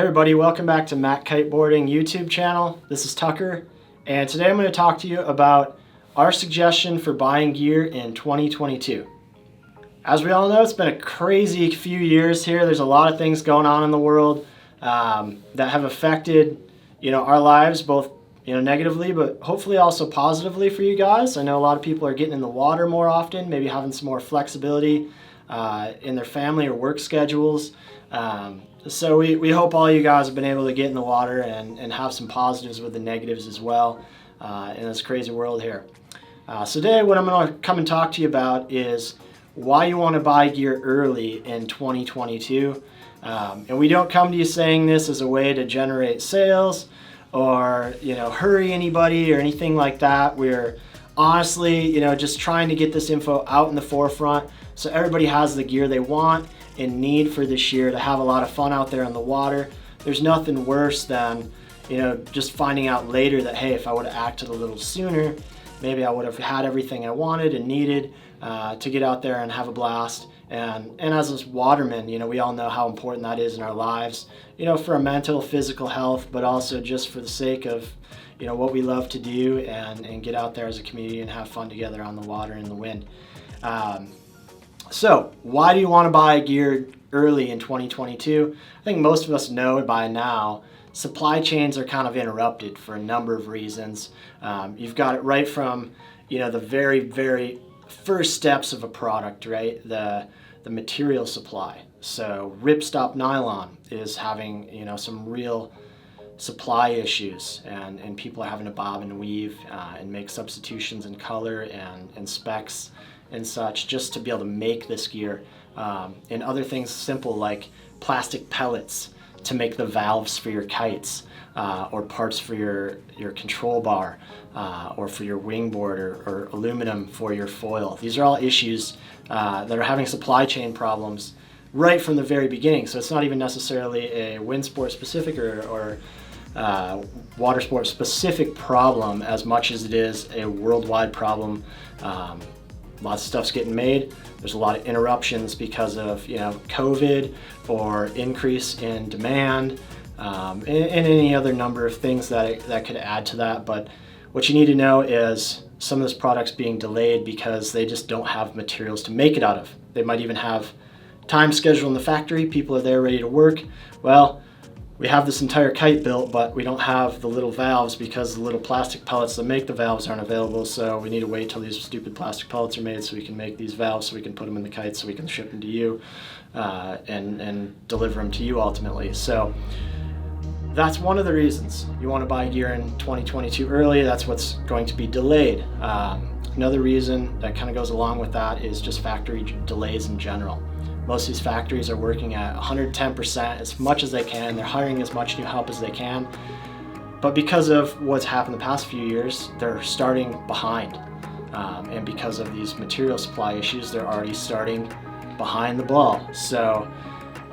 Hey everybody, welcome back to MACkite Boarding YouTube channel. This is Tucker, and today I'm going to talk to you about our suggestion for buying gear in 2022. As we all know, it's been a crazy few years here. There's a lot of things going on in the world that have affected, our lives, both negatively, but hopefully also positively for you guys. I know a lot of people are getting in the water more often, maybe having some more flexibility in their family or work schedules. So we hope all you guys have been able to get in the water and have some positives with the negatives as well in this crazy world here. So today what I'm going to come and talk to you about is why you want to buy gear early in 2022. And we don't come to you saying this as a way to generate sales or hurry anybody or anything like that. We're honestly just trying to get this info out in the forefront so everybody has the gear they want and need for this year to have a lot of fun out there on the water. There's nothing worse than just finding out later that, hey, if I would have acted a little sooner, maybe I would have had everything I wanted and needed to get out there and have a blast. And as us watermen, we all know how important that is in our lives, for our mental, physical health, but also just for the sake of what we love to do and get out there as a community and have fun together on the water and the wind. So why do you want to buy gear early in 2022? I think most of us know by now, supply chains are kind of interrupted for a number of reasons. You've got it right from, the very, very first steps of a product, right? The material supply. So ripstop nylon is having, some real supply issues, and people are having to bob and weave and make substitutions in color and specs and such just to be able to make this gear. And other things simple like plastic pellets to make the valves for your kites or parts for your control bar or for your wingboard or aluminum for your foil. These are all issues that are having supply chain problems right from the very beginning. So it's not even necessarily a wind sport specific or water sport specific problem as much as it is a worldwide problem. Lots of stuff's getting made. There's a lot of interruptions because of COVID or increase in demand and any other number of things that could add to that. But what you need to know is some of this product's being delayed because they just don't have materials to make it out of. They might even have time scheduled in the factory. People are there ready to work. Well, we have this entire kite built, but we don't have the little valves because the little plastic pellets that make the valves aren't available. So we need to wait till these stupid plastic pellets are made so we can make these valves, so we can put them in the kite, so we can ship them to you and deliver them to you ultimately. So that's one of the reasons you want to buy gear in 2022 early. That's what's going to be delayed. Another reason that kind of goes along with that is just factory delays in general. Most of these factories are working at 110% as much as they can. They're hiring as much new help as they can. But because of what's happened the past few years, they're starting behind. And because of these material supply issues, they're already starting behind the ball. So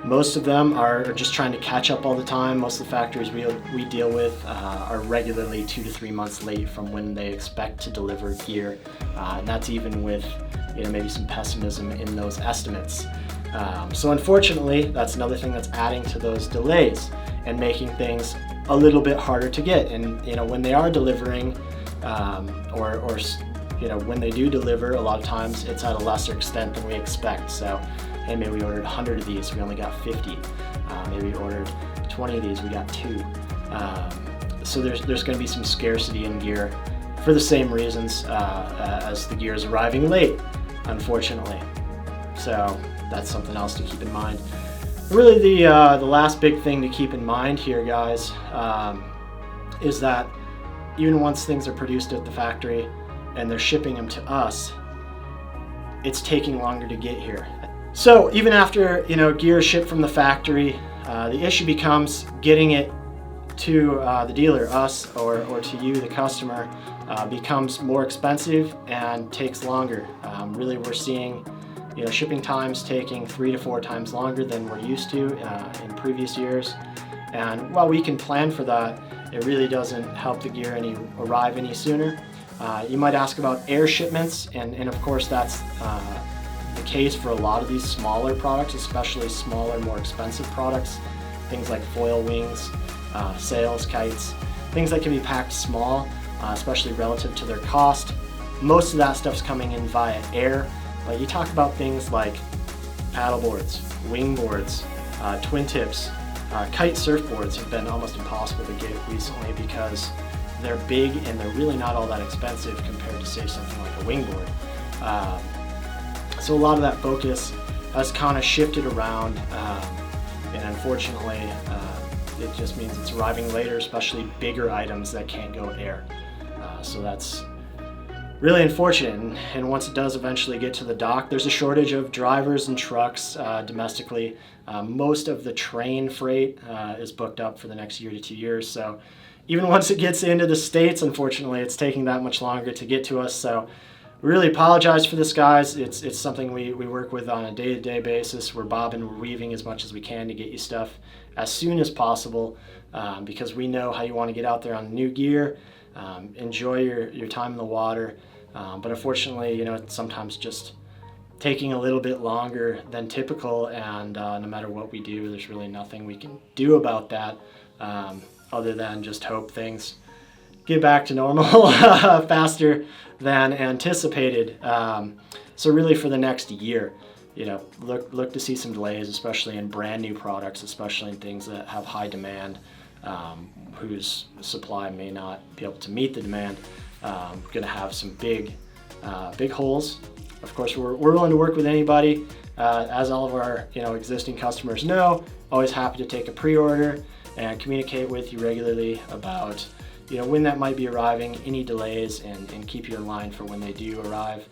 most of them are just trying to catch up all the time. Most of the factories we deal with are regularly 2 to 3 months late from when they expect to deliver gear. And that's even with maybe some pessimism in those estimates. So unfortunately, that's another thing that's adding to those delays and making things a little bit harder to get. And when they are delivering, or when they do deliver, a lot of times it's at a lesser extent than we expect. So, hey, maybe we ordered 100 of these, we only got 50. Maybe we ordered 20 of these, we got 2. So there's going to be some scarcity in gear for the same reasons as the gear is arriving late, unfortunately. So that's something else to keep in mind. Really, the last big thing to keep in mind here, guys, is that even once things are produced at the factory and they're shipping them to us, it's taking longer to get here. So even after gear is shipped from the factory, the issue becomes getting it to the dealer, us, or to you, the customer, becomes more expensive and takes longer. Really, we're seeing shipping times taking 3 to 4 times longer than we're used to in previous years. And while we can plan for that, it really doesn't help the gear arrive any sooner. You might ask about air shipments, and of course that's the case for a lot of these smaller products, especially smaller, more expensive products. things like foil wings, sails, kites, things that can be packed small, especially relative to their cost. Most of that stuff's coming in via air, but you talk about things like paddle boards, wing boards, twin tips, kite surfboards have been almost impossible to get recently because they're big and they're really not all that expensive compared to, say, something like a wingboard. So a lot of that focus has kind of shifted around, and unfortunately it just means it's arriving later, especially bigger items that can't go air. So that's really unfortunate, and once it does eventually get to the dock, there's a shortage of drivers and trucks domestically. Most of the train freight is booked up for the next year to 2 years, so even once it gets into the States, unfortunately, it's taking that much longer to get to us. So we really apologize for this, guys. It's something we work with on a day-to-day basis. We're bobbing, we're weaving as much as we can to get you stuff as soon as possible, because we know how you want to get out there on new gear, enjoy your time in the water. But unfortunately, you know, it's sometimes just taking a little bit longer than typical, and no matter what we do, there's really nothing we can do about that, other than just hope things get back to normal faster than anticipated. So really for the next year, you know, look to see some delays, especially in brand new products, especially in things that have high demand, whose supply may not be able to meet the demand. Going to have some big holes. Of course, we're willing to work with anybody. As all of our existing customers know, always happy to take a pre-order and communicate with you regularly about when that might be arriving, any delays, and keep you in line for when they do arrive.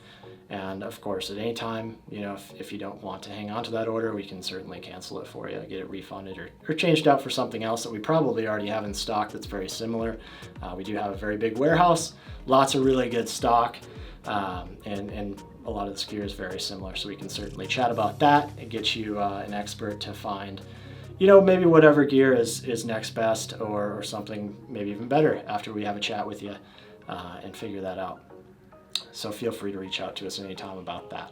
And of course, at any time, if you don't want to hang on to that order, we can certainly cancel it for you, get it refunded, or changed out for something else that we probably already have in stock that's very similar. We do have a very big warehouse, lots of really good stock, and a lot of this gear is very similar, so we can certainly chat about that and get you an expert to find maybe whatever gear is next best, or something maybe even better after we have a chat with you and figure that out. So feel free to reach out to us anytime about that.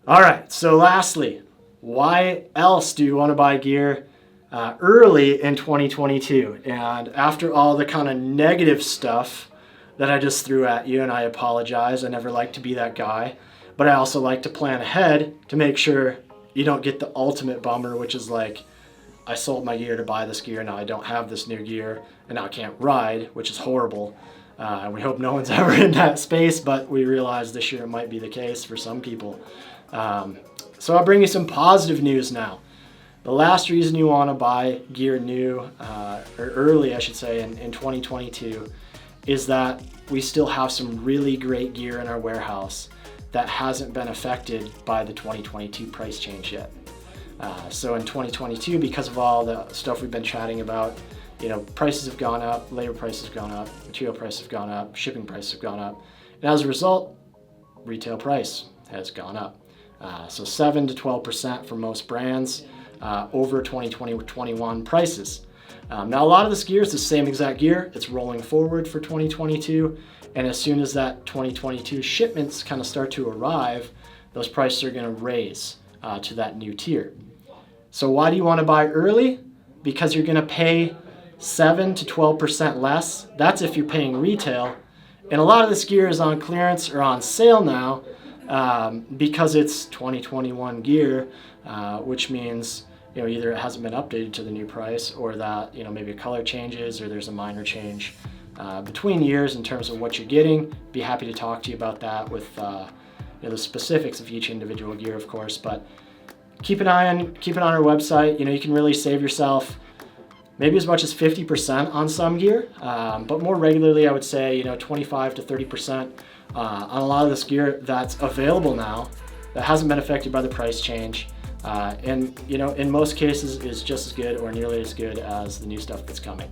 All right, so lastly, why else do you want to buy gear early in 2022? And after all the kind of negative stuff that I just threw at you, and I apologize, I never like to be that guy, but I also like to plan ahead to make sure you don't get the ultimate bummer, which is like, I sold my gear to buy this gear, now I don't have this new gear, and now I can't ride, which is horrible. And we hope no one's ever in that space, but we realize this year it might be the case for some people. So I'll bring you some positive news now. The last reason you want to buy gear new, or early I should say, in 2022, is that we still have some really great gear in our warehouse that hasn't been affected by the 2022 price change yet. So in 2022, because of all the stuff we've been chatting about, prices have gone up, labor prices have gone up, material prices have gone up, shipping prices have gone up, and as a result, retail price has gone up. So 7 to 12% for most brands over 2020-21 prices. Now a lot of this gear is the same exact gear. It's rolling forward for 2022, and as soon as that 2022 shipments kind of start to arrive, those prices are going to raise to that new tier. So why do you want to buy early? Because you're going to pay 7 to 12% less. That's if you're paying retail. And a lot of this gear is on clearance or on sale now because it's 2021 gear, which means either it hasn't been updated to the new price, or that maybe a color changes, or there's a minor change between years in terms of what you're getting. Be happy to talk to you about that with the specifics of each individual gear, of course. But keep it on our website. You can really save yourself maybe as much as 50% on some gear, but more regularly I would say 25 to 30% on a lot of this gear that's available now that hasn't been affected by the price change, and in most cases is just as good or nearly as good as the new stuff that's coming.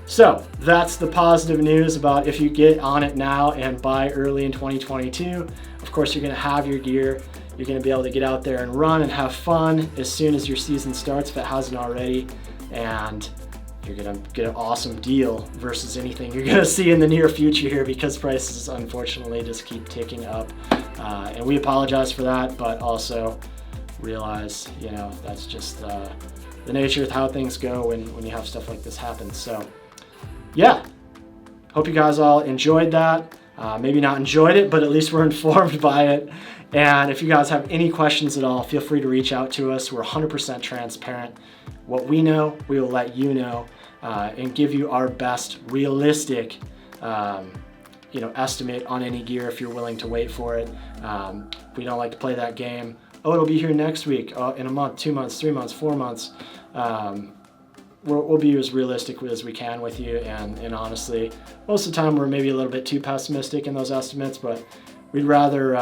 So that's the positive news about if you get on it now and buy early in 2022. Of course, you're going to have your gear. You're going to be able to get out there and run and have fun as soon as your season starts, if it hasn't already. And you're going to get an awesome deal versus anything you're going to see in the near future here, because prices unfortunately just keep ticking up. And we apologize for that, but also realize, that's just the nature of how things go when you have stuff like this happen. So yeah, hope you guys all enjoyed that. Maybe not enjoyed it, but at least we're informed by it. And if you guys have any questions at all, feel free to reach out to us. We're 100% transparent. What we know, we will let you know, and give you our best realistic estimate on any gear if you're willing to wait for it. We don't like to play that game. Oh, it'll be here next week, in a month, 2 months, 3 months, 4 months. We'll be as realistic as we can with you, and honestly, most of the time we're maybe a little bit too pessimistic in those estimates, but we'd rather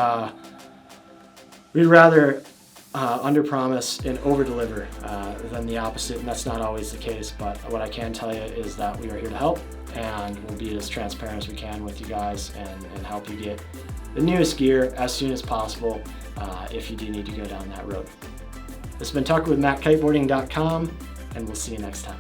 under-promise and over-deliver than the opposite, and that's not always the case. But what I can tell you is that we are here to help, and we'll be as transparent as we can with you guys and help you get the newest gear as soon as possible if you do need to go down that road. This has been Tucker with MACkiteboarding.com, and we'll see you next time.